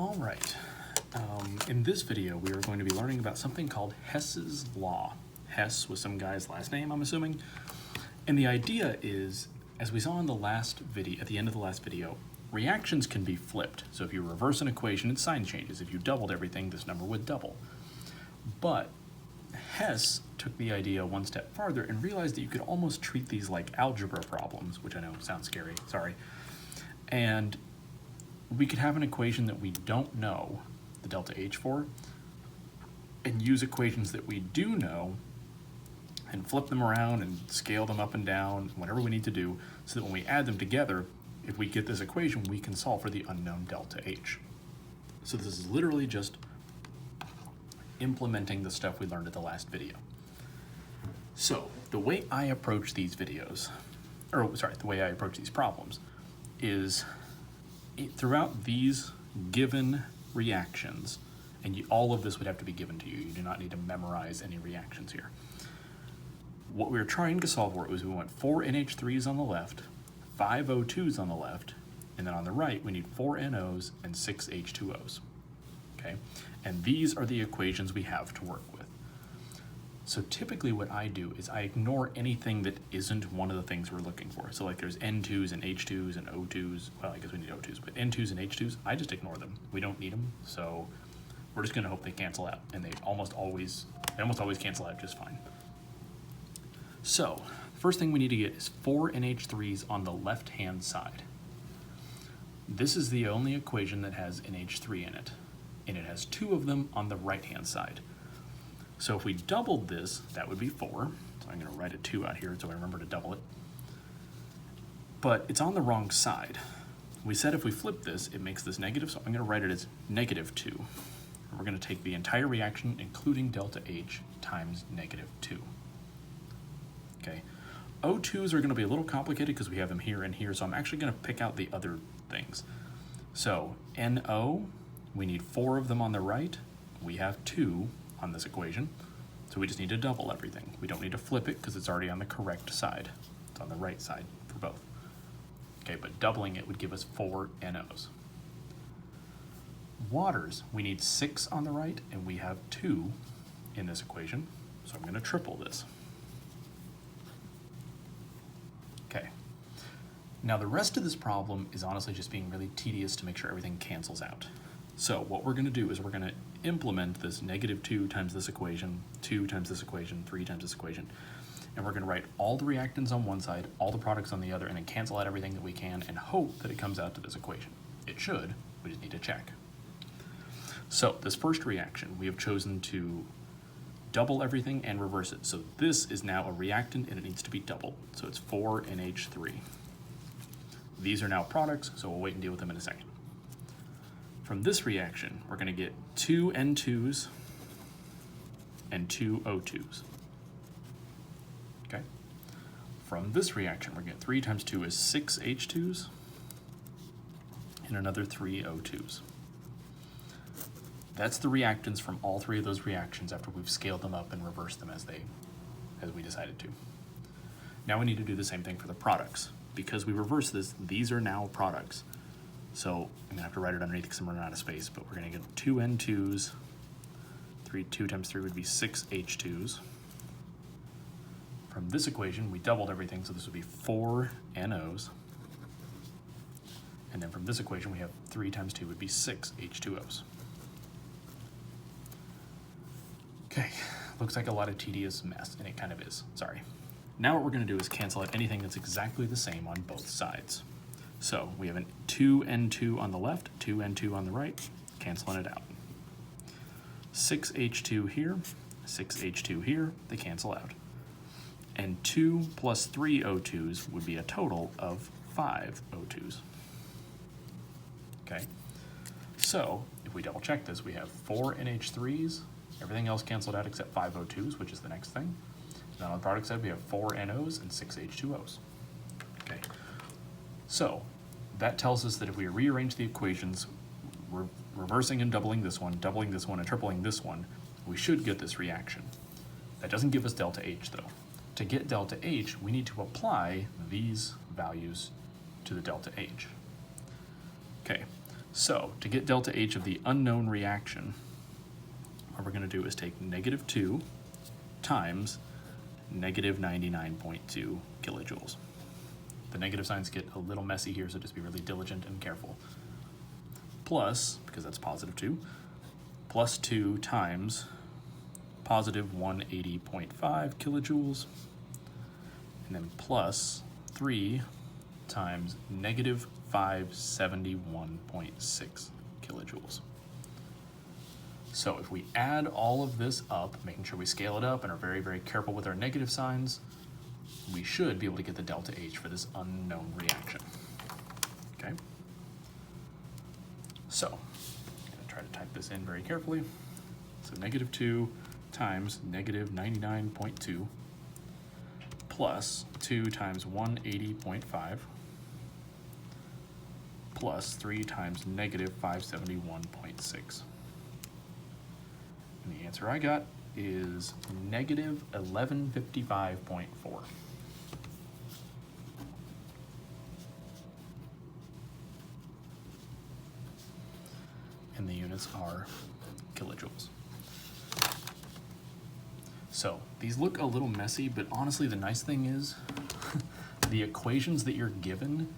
All right, in this video we are going to be learning about something called Hess's Law. Hess was some guy's last name, I'm assuming. And the idea is, as we saw in the last video, at the end of the last video, reactions can be flipped. So if you reverse an equation, its sign changes. If you doubled everything, this number would double. But Hess took the idea one step farther and realized that you could almost treat these like algebra problems, which I know sounds scary, sorry. And we could have an equation that we don't know the delta H for, and use equations that we do know and flip them around and scale them up and down, whatever we need to do, so that when we add them together, if we get this equation, we can solve for the unknown delta H. So this is literally just implementing the stuff we learned at the last video. So the way I approach these videos, the way I approach these problems is throughout these given reactions, and all of this would have to be given to you. You do not need to memorize any reactions here. What we were trying to solve for was we want 4 NH3s on the left, 5 O2s on the left, and then on the right we need 4 NOs and 6 H2Os. Okay, and these are the equations we have to work with. So typically what I do is I ignore anything that isn't one of the things we're looking for. So like there's N2s and H2s and O2s. Well, I guess we need O2s, but N2s and H2s, I just ignore them. We don't need them, so we're just gonna hope they cancel out, and they almost always cancel out just fine. So first thing we need to get is 4 NH3s on the left-hand side. This is the only equation that has NH3 in it, and it has 2 of them on the right-hand side. So if we doubled this, that would be 4. So I'm going to write a 2 out here so I remember to double it. But it's on the wrong side. We said if we flip this, it makes this negative, so I'm going to write it as -2. And we're going to take the entire reaction, including delta H, times -2. Okay. O2s are going to be a little complicated because we have them here and here, so I'm actually going to pick out the other things. So NO, we need 4 of them on the right. We have 2 on this equation, so we just need to double everything. We don't need to flip it because it's already on the correct side. It's on the right side for both. Okay, but doubling it would give us 4 NOs. Waters, we need 6 on the right, and we have 2 in this equation, so I'm going to triple this. Okay. Now the rest of this problem is honestly just being really tedious to make sure everything cancels out. So what we're going to do is we're going to implement this -2 times this equation, 2 times this equation, 3 times this equation, and we're going to write all the reactants on one side, all the products on the other, and then cancel out everything that we can and hope that it comes out to this equation. It should, we just need to check. So this first reaction, we have chosen to double everything and reverse it. So this is now a reactant and it needs to be doubled. So it's 4 NH3. These are now products, so we'll wait and deal with them in a second. From this reaction, we're going to get 2 N2s and 2 O2s. Okay. From this reaction, we're going to get 3 times 2 is 6 H2s and another 3 O2s. That's the reactants from all 3 of those reactions after we've scaled them up and reversed them as we decided to. Now we need to do the same thing for the products. Because we reverse this, these are now products. So I'm gonna have to write it underneath because I'm running out of space, but we're gonna get 2 N2s, 2 times 3 would be 6 H2s. From this equation, we doubled everything, so this would be 4 NOs. And then from this equation, we have 3 times 2 would be 6 H2Os. Okay, looks like a lot of tedious mess, and it kind of is, sorry. Now what we're gonna do is cancel out anything that's exactly the same on both sides. So we have a 2 N2 on the left, 2 N2 on the right, canceling it out. 6 H2 here, 6 H2 here, they cancel out. And 2 plus 3 O2s would be a total of 5 O2s. Okay, so if we double check this, we have 4 NH3s, everything else canceled out except 5 O2s, which is the next thing. And on the product side, we have 4 NOs and 6 H2Os. Okay, so that tells us that if we rearrange the equations, we're reversing and doubling this one, and tripling this one, we should get this reaction. That doesn't give us delta H though. To get delta H, we need to apply these values to the delta H. Okay, So to get delta H of the unknown reaction, what we're going to do is take -2 times -99.2 kilojoules. The negative signs get a little messy here, so just be really diligent and careful. Plus, because that's +2, plus 2 times positive 180.5 kilojoules, and then plus 3 times negative 571.6 kilojoules. So if we add all of this up, making sure we scale it up and are very, very careful with our negative signs, we should be able to get the delta H for this unknown reaction. Okay? So, I'm going to try to type this in very carefully. So -2 times -99.2 plus 2 times 180.5 plus 3 times -571.6. And the answer I got is -1155.4. And the units are kilojoules. So these look a little messy, but honestly the nice thing is the equations that you're given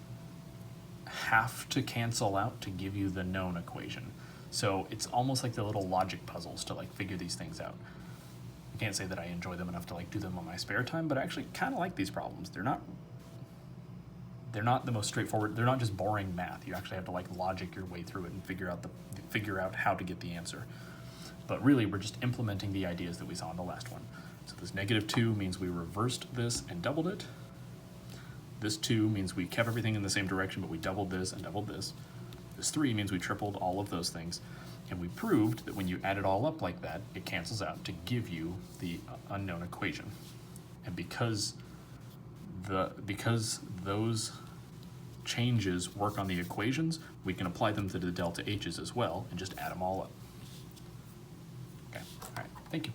have to cancel out to give you the known equation. So it's almost like the little logic puzzles to like figure these things out. I can't say that I enjoy them enough to like do them on my spare time, but I actually kind of like these problems. They're not the most straightforward. They're not just boring math. You actually have to like logic your way through it and figure out how to get the answer. But really, we're just implementing the ideas that we saw in the last one. So this -2 means we reversed this and doubled it. This 2 means we kept everything in the same direction, but we doubled this and doubled this. This 3 means we tripled all of those things. And we proved that when you add it all up like that, it cancels out to give you the unknown equation. And because those changes work on the equations, we can apply them to the delta H's as well and just add them all up. Okay, all right, thank you.